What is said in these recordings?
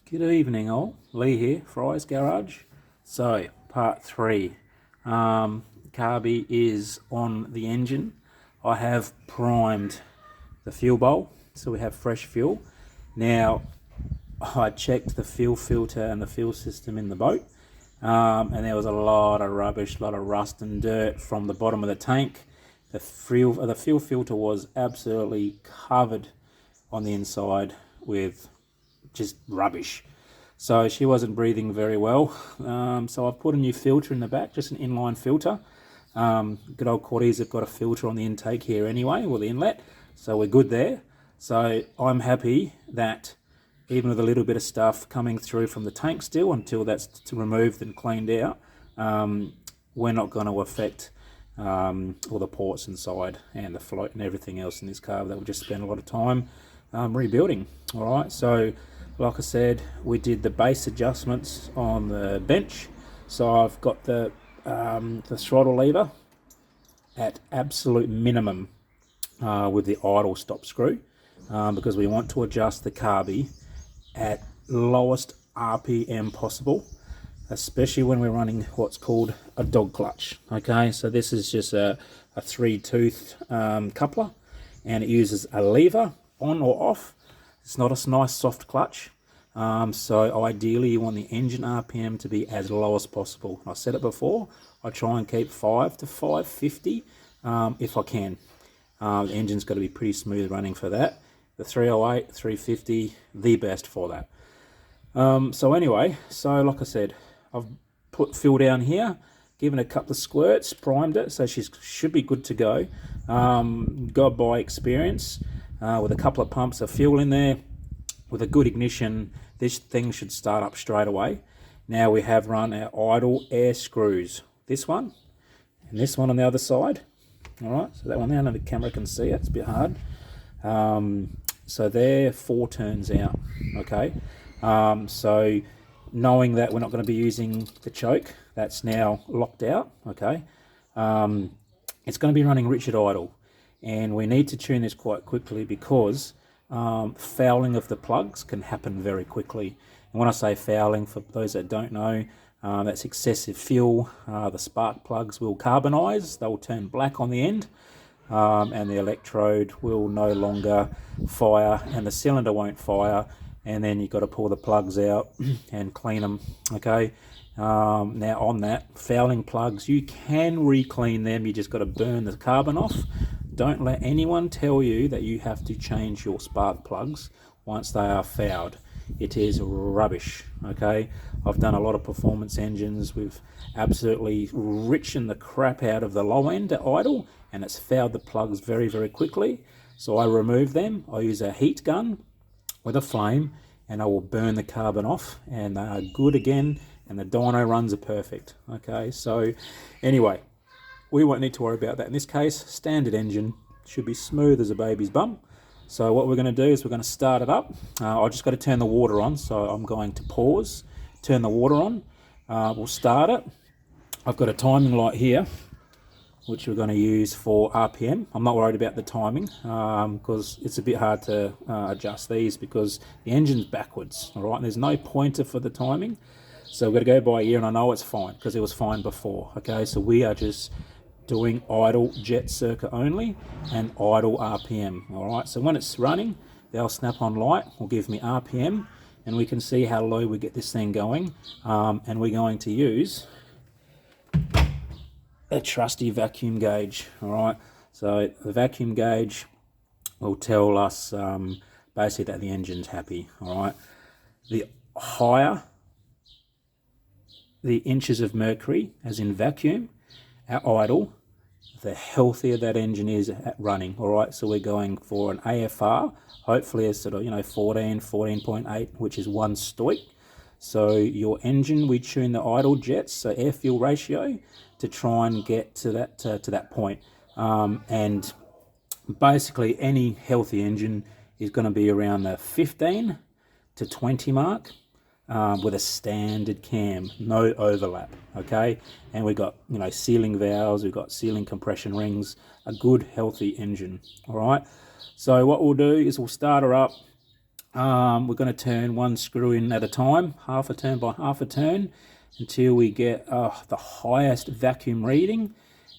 Good evening all, Lee here, Fry's Garage. So, part 3. Carby is on the engine. I have primed the fuel bowl, so we have fresh fuel. Now, I checked the fuel filter and the fuel system in the boat, and there was a lot of rubbish, a lot of rust and dirt from the bottom of the tank. The fuel filter was absolutely covered on the inside with just rubbish. So she wasn't breathing very well. So I've put a new filter in the back, just an inline filter. Good old Quaddies have got a filter on the intake here anyway, or the inlet. So we're good there. So I'm happy that even with a little bit of stuff coming through from the tank still, until that's removed and cleaned out, we're not going to affect all the ports inside and the float and everything else in this car that we just spent a lot of time rebuilding. All right, so like I said, we did the base adjustments on the bench. So I've got the throttle lever at absolute minimum with the idle stop screw, because we want to adjust the carby at lowest RPM possible, especially when we're running what's called a dog clutch. Okay, so this is just a 3-tooth coupler, and it uses a lever on or off. It's not a nice soft clutch. So ideally you want the engine RPM to be as low as possible. I said it before, I try and keep 5 to 550 if I can. The engine's got to be pretty smooth running for that. The 308, 350, the best for that. So anyway, so like I said, I've put fuel down here, given a couple of squirts, primed it, so she should be good to go. Got by experience, with a couple of pumps of fuel in there, with a good ignition, this thing should start up straight away. Now we have run our idle air screws, this one and this one on the other side. All right, so that one there, I know the camera can see it, it's a bit hard. So they're 4 turns out, okay. So knowing that we're not going to be using the choke, that's now locked out, okay. It's going to be running Richard idle, and we need to tune this quite quickly because fouling of the plugs can happen very quickly. And when I say fouling, for those that don't know, that's excessive fuel. The spark plugs will carbonize, they'll turn black on the end, and the electrode will no longer fire and the cylinder won't fire, and then you've got to pull the plugs out and clean them. Okay, now on that, fouling plugs, you can re-clean them, you just got to burn the carbon off. Don't let anyone tell you that you have to change your spark plugs once they are fouled. It is rubbish, okay? I've done a lot of performance engines. We've absolutely richened the crap out of the low end at idle, and it's fouled the plugs very, very quickly. So I remove them. I use a heat gun with a flame, and I will burn the carbon off, and they are good again, and the dyno runs are perfect, okay? So anyway, we won't need to worry about that in this case. Standard engine, should be smooth as a baby's bum. So what we're going to do is we're going to start it up. I just got to turn the water on, so I'm going to pause, turn the water on. We'll start it. I've got a timing light here, which we're going to use for RPM. I'm not worried about the timing because it's a bit hard to adjust these because the engine's backwards, all right? And there's no pointer for the timing. So we're going to go by ear, and I know it's fine because it was fine before, okay? So we are just doing idle jet circuit only and idle RPM, all right? So when it's running, the snap-on light will give me RPM, and we can see how low we get this thing going. And we're going to use a trusty vacuum gauge, all right? So the vacuum gauge will tell us basically that the engine's happy, all right? The higher the inches of mercury, as in vacuum, at idle, the healthier that engine is at running, all right? So we're going for an AFR, hopefully a sort of, 14, 14.8, which is 1 stoic. So your engine, we tune the idle jets, so air-fuel ratio, to try and get to that point. And basically any healthy engine is going to be around the 15 to 20 mark. With a standard cam, no overlap, okay? And we've got, sealing valves, we've got sealing compression rings, a good healthy engine, all right? So what we'll do is we'll start her up. we're going to turn one screw in at a time, half a turn by half a turn, until we get the highest vacuum reading,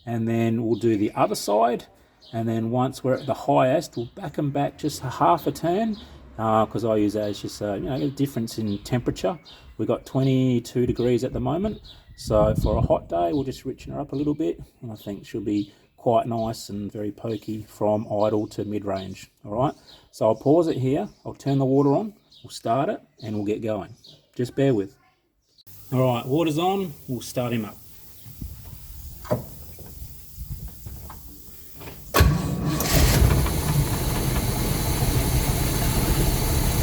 and then we'll do the other side, and then once we're at the highest, we'll back them back just a half a turn, because I use that as just a difference in temperature. We've got 22 degrees at the moment, so for a hot day we'll just richen her up a little bit, and I think she'll be quite nice and very pokey from idle to mid-range. All right, so I'll pause it here, I'll turn the water on, we'll start it, and we'll get going. Just bear with. All right, water's on, we'll start him up.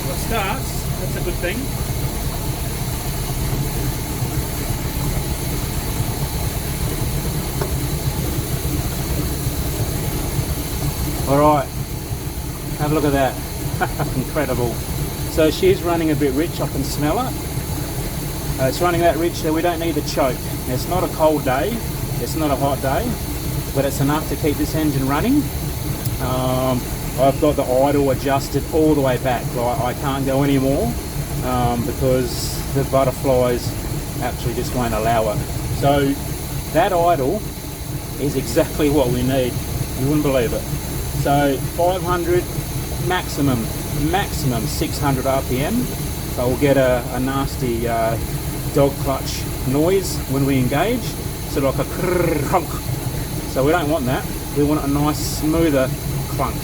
Well, it starts, that's a good thing. All right, have a look at that. Incredible. So she's running a bit rich, I can smell it. It's running that rich that we don't need the choke. It's not a cold day, it's not a hot day, but it's enough to keep this engine running. I've got the idle adjusted all the way back. I can't go any more because the butterflies actually just won't allow it. So that idle is exactly what we need. You wouldn't believe it. So 500 maximum 600 RPM. So we'll get a nasty dog clutch noise when we engage, sort of like a crunk. So we don't want that. We want a nice smoother clunk.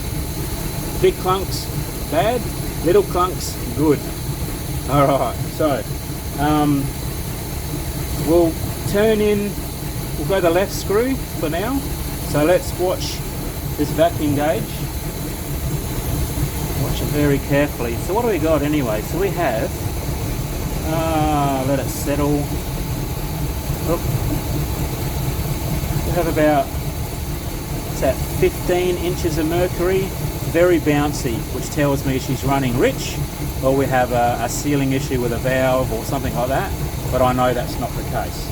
Big clunks bad, little clunks good. All right, so we'll turn in, we'll go the left screw for now. So let's watch this vacuum gauge. Watch it very carefully. So what do we got anyway? So we have, let it settle. We have about, it's at 15 inches of mercury, very bouncy, which tells me she's running rich, or we have a sealing issue with a valve or something like that, but I know that's not the case.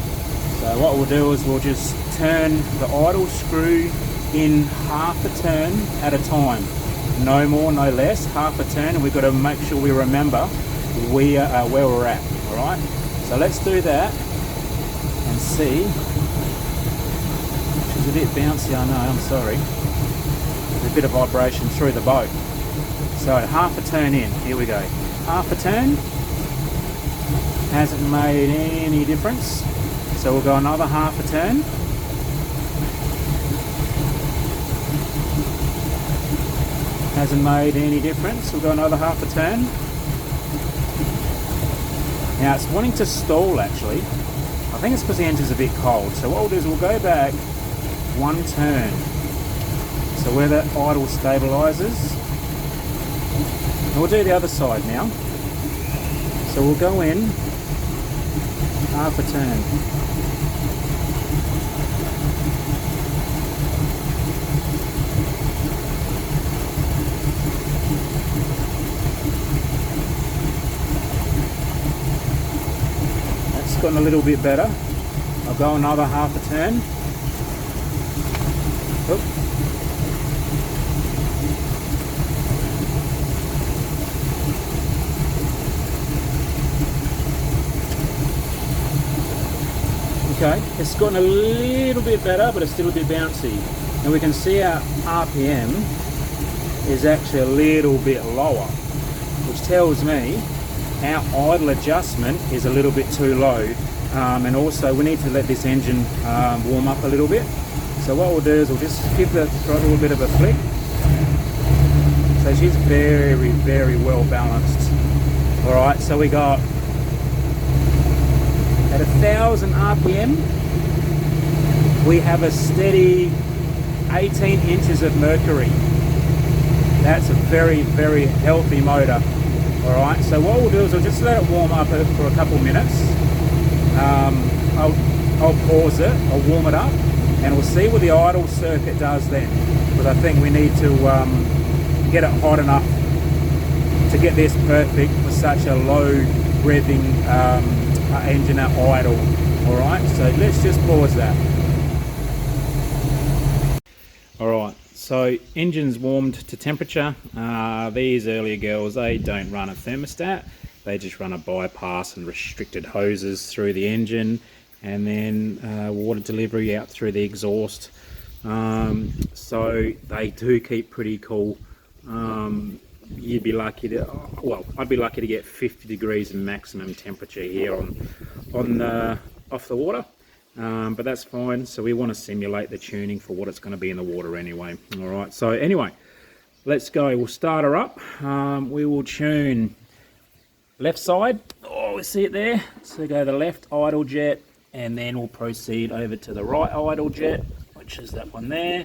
So what we'll do is we'll just turn the idle screw in half a turn at a time. No more, no less, half a turn, and we've got to make sure we remember where we're at, all right? So let's do that and see. She's a bit bouncy, I know, I'm sorry. There's a bit of vibration through the boat. So half a turn in, here we go. Half a turn, hasn't made any difference. So we'll go another half a turn. Hasn't made any difference. We'll go another half a turn. Now it's wanting to stall actually. I think it's because the engine's a bit cold. So what we'll do is we'll go back one turn. So where the idle stabilises. And we'll do the other side now. So we'll go in half a turn. Gotten a little bit better. I'll go another half a turn. Oop. Okay, it's gotten a little bit better, but it's still a bit bouncy. And we can see our RPM is actually a little bit lower, which tells me our idle adjustment is a little bit too low, and also we need to let this engine warm up a little bit. So what we'll do is we'll just give the throttle a bit of a flick. So she's very, very well balanced. All right, so we got at 1,000 RPM, we have a steady 18 inches of mercury. That's a very, very healthy motor. Alright, so what we'll do is we'll just let it warm up for a couple minutes. I'll pause it, I'll warm it up, and we'll see what the idle circuit does then. Because I think we need to get it hot enough to get this perfect for such a low revving engine at idle. Alright, so let's just pause that. Alright, So engine's warmed to temperature. These earlier girls, they don't run a thermostat. They just run a bypass and restricted hoses through the engine, and then water delivery out through the exhaust. So they do keep pretty cool. You'd be lucky to, well, I'd be lucky to get 50 degrees maximum temperature here off the water. But that's fine. So we want to simulate the tuning for what it's going to be in the water anyway. All right. So anyway, let's go. We'll start her up. We will tune left side. Oh, we see it there. So go the left idle jet, and then we'll proceed over to the right idle jet, which is that one there.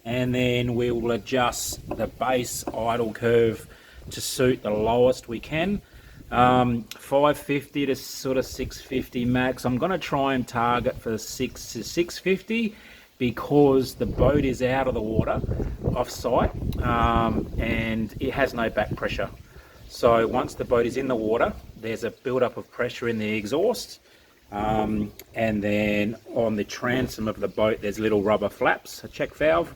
And then we will adjust the base idle curve to suit the lowest we can. 550 to sort of 650 max. I'm going to try and target for 6 to 650 because the boat is out of the water off site, and it has no back pressure. So once the boat is in the water, there's a build-up of pressure in the exhaust, and then on the transom of the boat there's little rubber flaps, a check valve.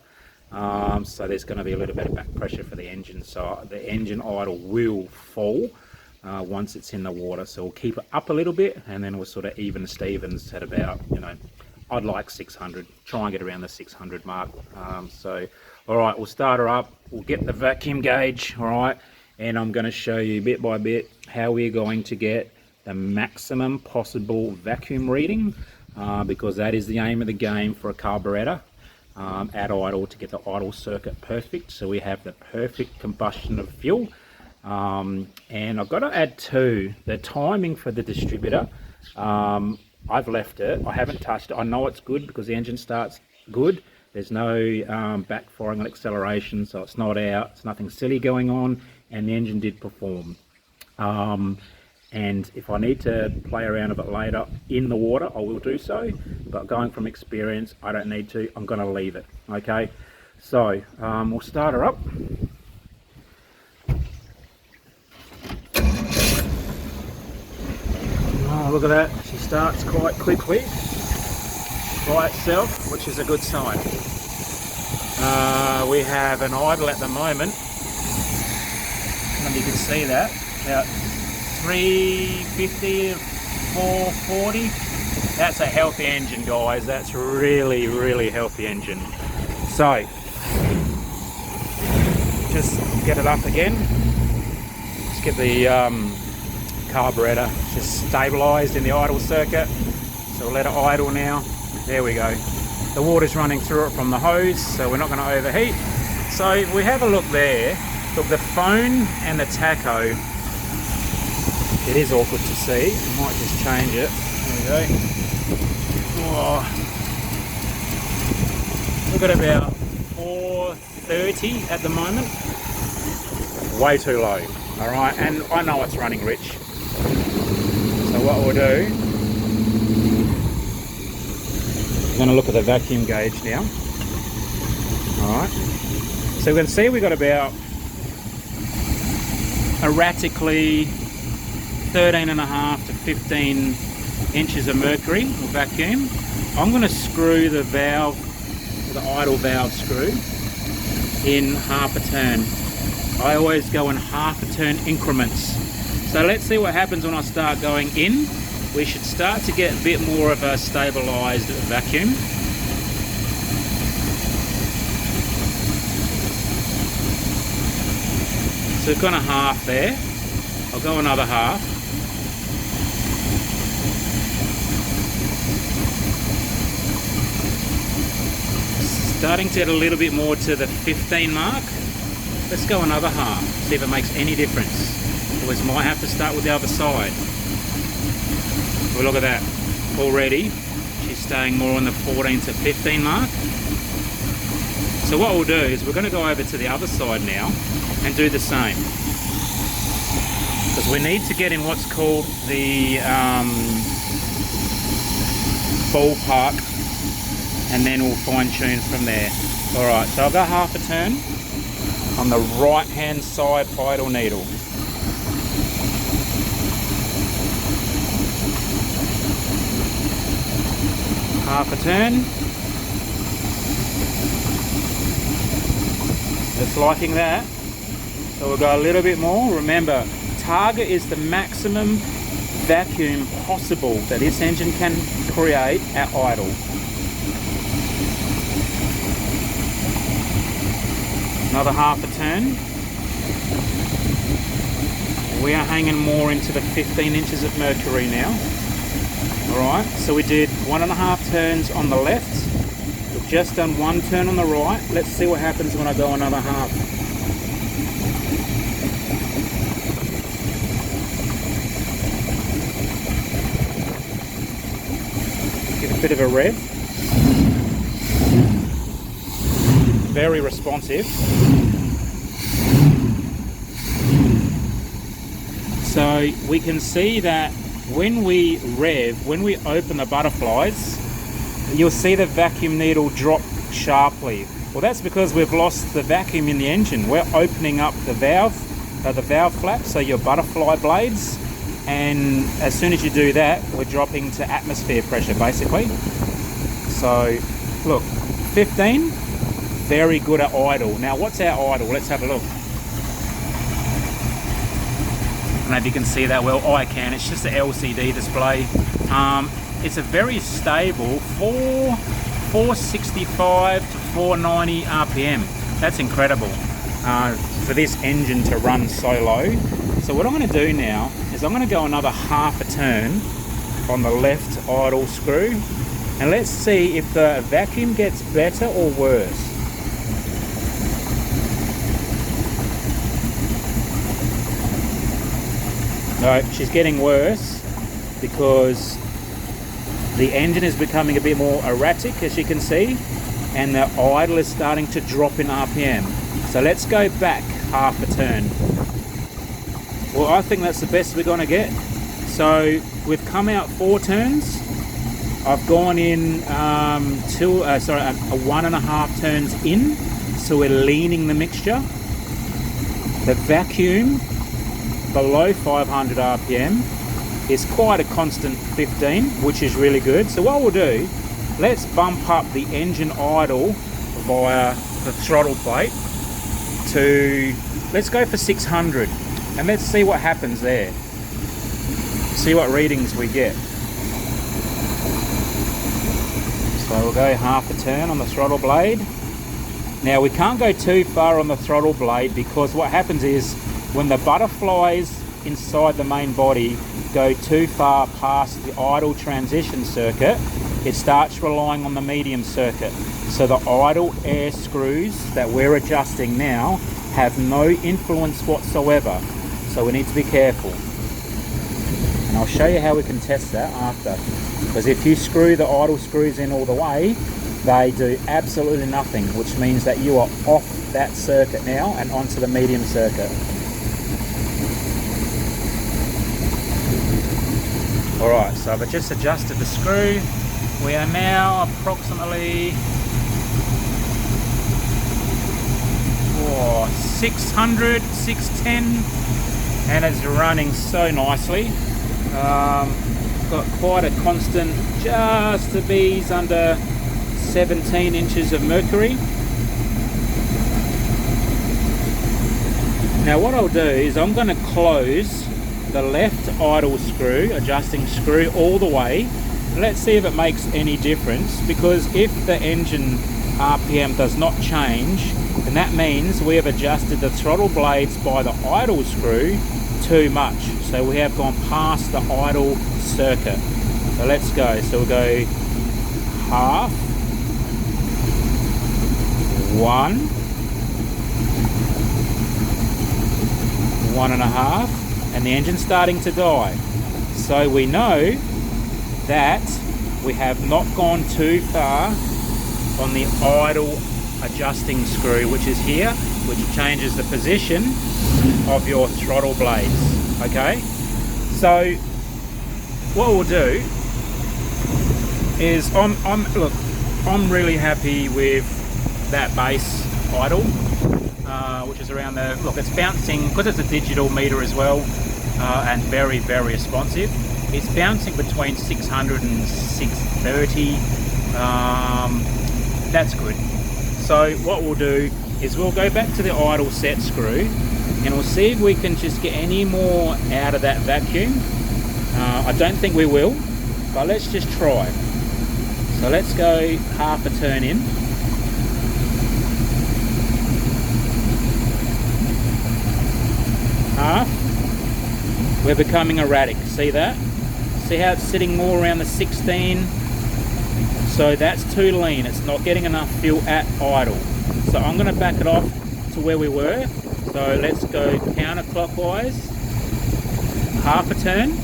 So there's going to be a little bit of back pressure for the engine, so the engine idle will fall once it's in the water. So we'll keep it up a little bit, and then we'll sort of even Stevens at about, I'd like 600, try and get around the 600 mark. So all right, we'll start her up, we'll get the vacuum gauge, all right, and I'm going to show you bit by bit how we're going to get the maximum possible vacuum reading, because that is the aim of the game for a carburetor. At idle, to get the idle circuit perfect, so we have the perfect combustion of fuel. And I've got to add too, the timing for the distributor. I've left it, I haven't touched it. I know it's good because the engine starts good. There's no backfiring on acceleration, so it's not out, it's nothing silly going on, and the engine did perform. And if I need to play around a bit later in the water, I will do so, but going from experience, I don't need to. I'm going to leave it. Okay, so we'll start her up. Oh, look at that, she starts quite quickly by itself, which is a good sign. We have an idle at the moment, and you can see that, about 350 to 440. That's a healthy engine, guys. That's really, really healthy engine. So just get it up again. Let's get the carburetor just stabilized in the idle circuit. So we'll let it idle now. There we go. The water's running through it from the hose, so we're not going to overheat. So if we have a look there, look, the phone and the tacho, it is awkward to see. I might just change it. There we go. Oh. Look at about 430 at the moment. Way too low. All right, and I know it's running rich. So what we'll do, I'm going to look at the vacuum gauge now. All right. So we can see we've got about erratically 13.5 to 15 inches of mercury or vacuum. I'm going to screw the valve, the idle valve screw, in half a turn. I always go in half a turn increments. So let's see what happens when I start going in. We should start to get a bit more of a stabilized vacuum. So we've gone a half there. I'll go another half. Starting to get a little bit more to the 15 mark. Let's go another half, see if it makes any difference. Otherwise might have to start with the other side. Well, look at that. Already she's staying more on the 14 to 15 mark. So what we'll do is we're going to go over to the other side now and do the same. Because we need to get in what's called the ballpark, and then we'll fine tune from there. Alright, so I'll go half a turn on the right hand side idle needle. Half a turn. just liking that. So we'll go a little bit more. Remember, target is the maximum vacuum possible that this engine can create at idle. Another half a turn. We are hanging more into the 15 inches of mercury now. Alright, so we did 1.5 turns on the left. We've just done 1 turn on the right. Let's see what happens when I go another half. Give a bit of a rev. Very responsive. So we can see that when we rev, when we open the butterflies, you'll see the vacuum needle drop sharply. Well, that's because we've lost the vacuum in the engine. We're opening up the valve flap, so your butterfly blades, and as soon as you do that, we're dropping to atmosphere pressure basically. So look, 15, very good at idle. Now what's our idle? Let's have a look. I don't know if you can see that well. I can. It's just an LCD display. It's a very stable 465 to 490 RPM. That's incredible for this engine to run so low. So what I'm going to do now is I'm going to go another half a turn on the left idle screw, and let's see if the vacuum gets better or worse. No, she's getting worse because the engine is becoming a bit more erratic, as you can see, and the idle is starting to drop in RPM. So let's go back half a turn. Well, I think that's the best we're going to get. So we've come out 4 turns. I've gone in 1.5 turns in, so we're leaning the mixture. The vacuum below 500 RPM is quite a constant 15, which is really good. So what we'll do, let's bump up the engine idle via the throttle plate to, let's go for 600, and let's see what happens there. See what readings we get. So we'll go half a turn on the throttle blade. Now we can't go too far on the throttle blade because what happens is when the butterflies inside the main body go too far past the idle transition circuit, it starts relying on the medium circuit. So the idle air screws that we're adjusting now have no influence whatsoever. So we need to be careful. And I'll show you how we can test that after. Because if you screw the idle screws in all the way, they do absolutely nothing, which means that you are off that circuit now and onto the medium circuit. Alright, so I've just adjusted the screw. We are now approximately 600, 610, and it's running so nicely. Got quite a constant, just a bees under 17 inches of mercury. Now what I'll do is I'm going to close the left idle screw, adjusting screw all the way. Let's see if it makes any difference, because if the engine RPM does not change, then that means we have adjusted the throttle blades by the idle screw too much. So we have gone past the idle circuit. So let's go. So we'll go half, 1, 1.5, and the engine's starting to die. So we know that we have not gone too far on the idle adjusting screw, which is here, which changes the position of your throttle blades. Okay, so what we'll do is I'm really happy with that base idle, which is around the, look, it's bouncing, because it's a digital meter as well, and very, very responsive. It's bouncing between 600 and 630. That's good. So what we'll do is we'll go back to the idle set screw and we'll see if we can just get any more out of that vacuum. I don't think we will, but let's just try. So let's go half a turn in. Half. We're becoming erratic, see that? See how it's sitting more around the 16? So that's too lean, it's not getting enough fuel at idle. So I'm going to back it off to where we were. So let's go counterclockwise, half a turn.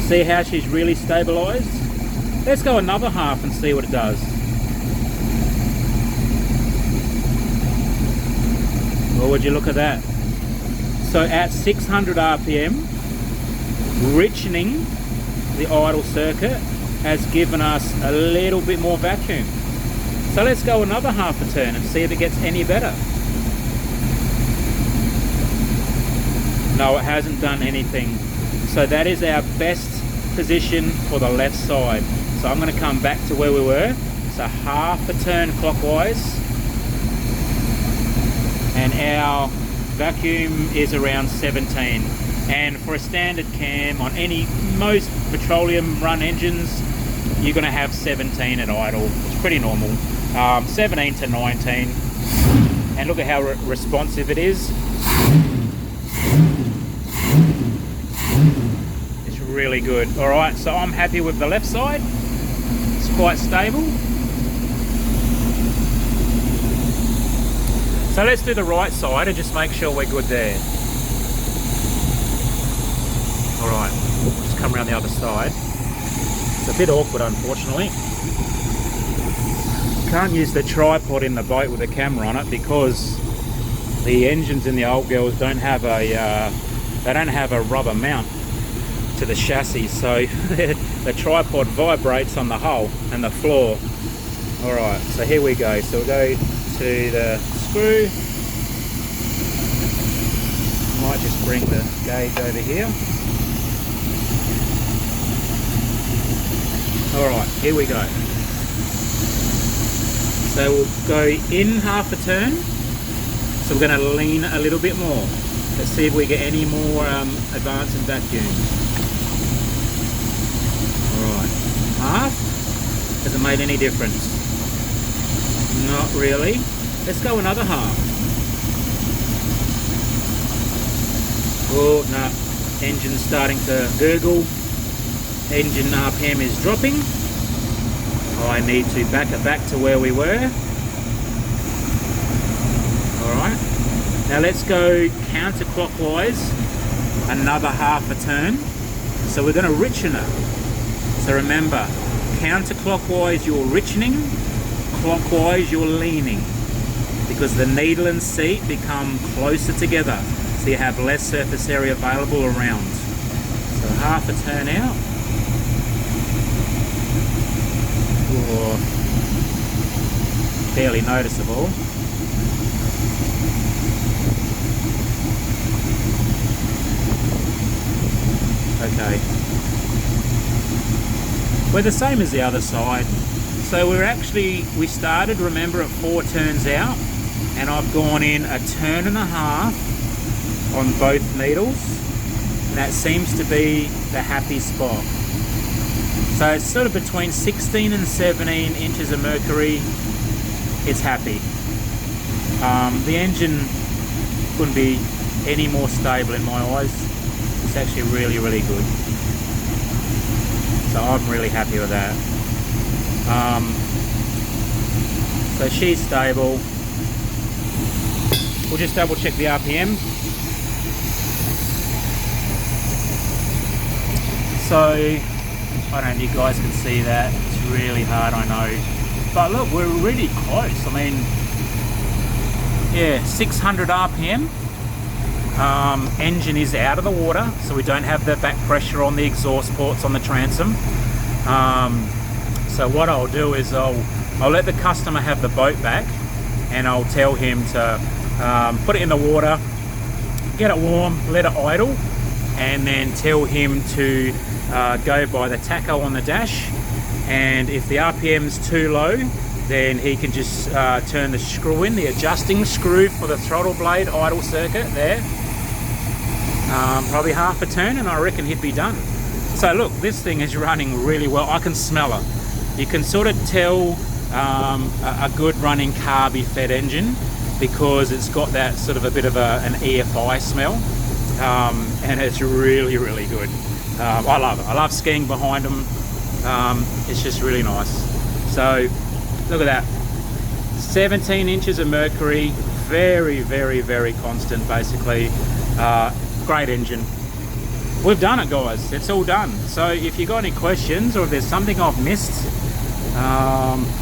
See how she's really stabilized? Let's go another half and see what it does. Well, would you look at that? So at 600 RPM, richening the idle circuit has given us a little bit more vacuum. So let's go another half a turn and see if it gets any better. No, it hasn't done anything. So that is our best position for the left side. So I'm going to come back to where we were. So half a turn clockwise. And our vacuum is around 17. And for a standard cam on most petroleum run engines, you're going to have 17 at idle. It's pretty normal. 17 to 19. And look at how responsive it is. It's really good. Alright, so I'm happy with the left side. It's quite stable. So let's do the right side and just make sure we're good there. Alright, we'll just come around the other side. It's a bit awkward, unfortunately. Can't use the tripod in the boat with the camera on it because the engines in the old girls don't have a rubber mount to the chassis, so the tripod vibrates on the hull and the floor. Alright, so here we go. So we'll go to the screw. Might just bring the gauge over here. Alright, here we go. So we'll go in half a turn. So we're going to lean a little bit more. Let's see if we get any more advance in vacuum. Alright, half. Has it made any difference? Not really. Let's go another half. Oh, no. Engine's starting to gurgle. Engine RPM is dropping. I need to back it back to where we were. Alright. Now let's go counterclockwise another half a turn. So we're going to richen it. So remember, counterclockwise you're richening, clockwise you're leaning, because the needle and seat become closer together, so you have less surface area available around. So half a turn out. Or barely noticeable. Okay. We're the same as the other side. So we started, remember, at 4 turns out, and I've gone in a turn and a half on both needles, and that seems to be the happy spot. So it's sort of between 16 and 17 inches of mercury. It's happy. The engine couldn't be any more stable in my eyes. It's actually really, really good. So I'm really happy with that. So she's stable. We'll just double check the RPM. So, I don't know if you guys can see that. It's really hard, I know. But look, we're really close. I mean, yeah, 600 RPM. Engine is out of the water, so we don't have the back pressure on the exhaust ports on the transom. So what I'll do is I'll let the customer have the boat back, and I'll tell him to put it in the water, get it warm, let it idle, and then tell him to go by the tacho on the dash. And if the RPM's too low, then he can just turn the screw in, the adjusting screw for the throttle blade idle circuit there. Probably half a turn and I reckon he'd be done. So look, this thing is running really well. I can smell her. You can sort of tell a good running carby fed engine because it's got that sort of a bit of an EFI smell, and it's really, really good. I love it. I love skiing behind them. It's just really nice. So look at that, 17 inches of mercury, very, very, very constant basically. Great engine. We've done it, guys. It's all done. So if you got any questions or if there's something I've missed,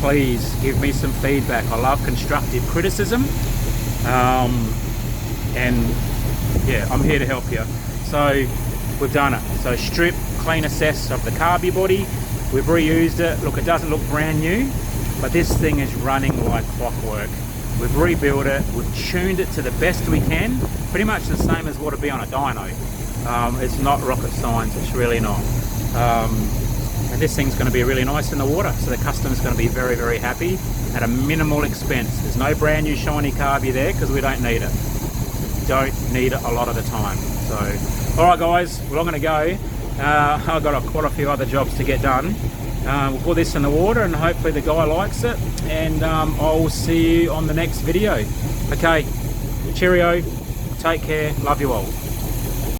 please give me some feedback. I love constructive criticism, and yeah, I'm here to help you. So we've done it. So strip, clean assess of the carby body. We've reused it. Look, it doesn't look brand new, but this thing is running like clockwork. We've rebuilt it, we've tuned it to the best we can, pretty much the same as what it'd be on a dyno. It's not rocket science, it's really not. And this thing's going to be really nice in the water, so the customer's going to be very, very happy at a minimal expense. There's no brand new shiny carby there because we don't need it. Don't need it a lot of the time. So, alright guys, well I'm going to go. I've got quite a few other jobs to get done. We'll put this in the water and hopefully the guy likes it, and I'll see you on the next video. Okay, cheerio, take care, love you all.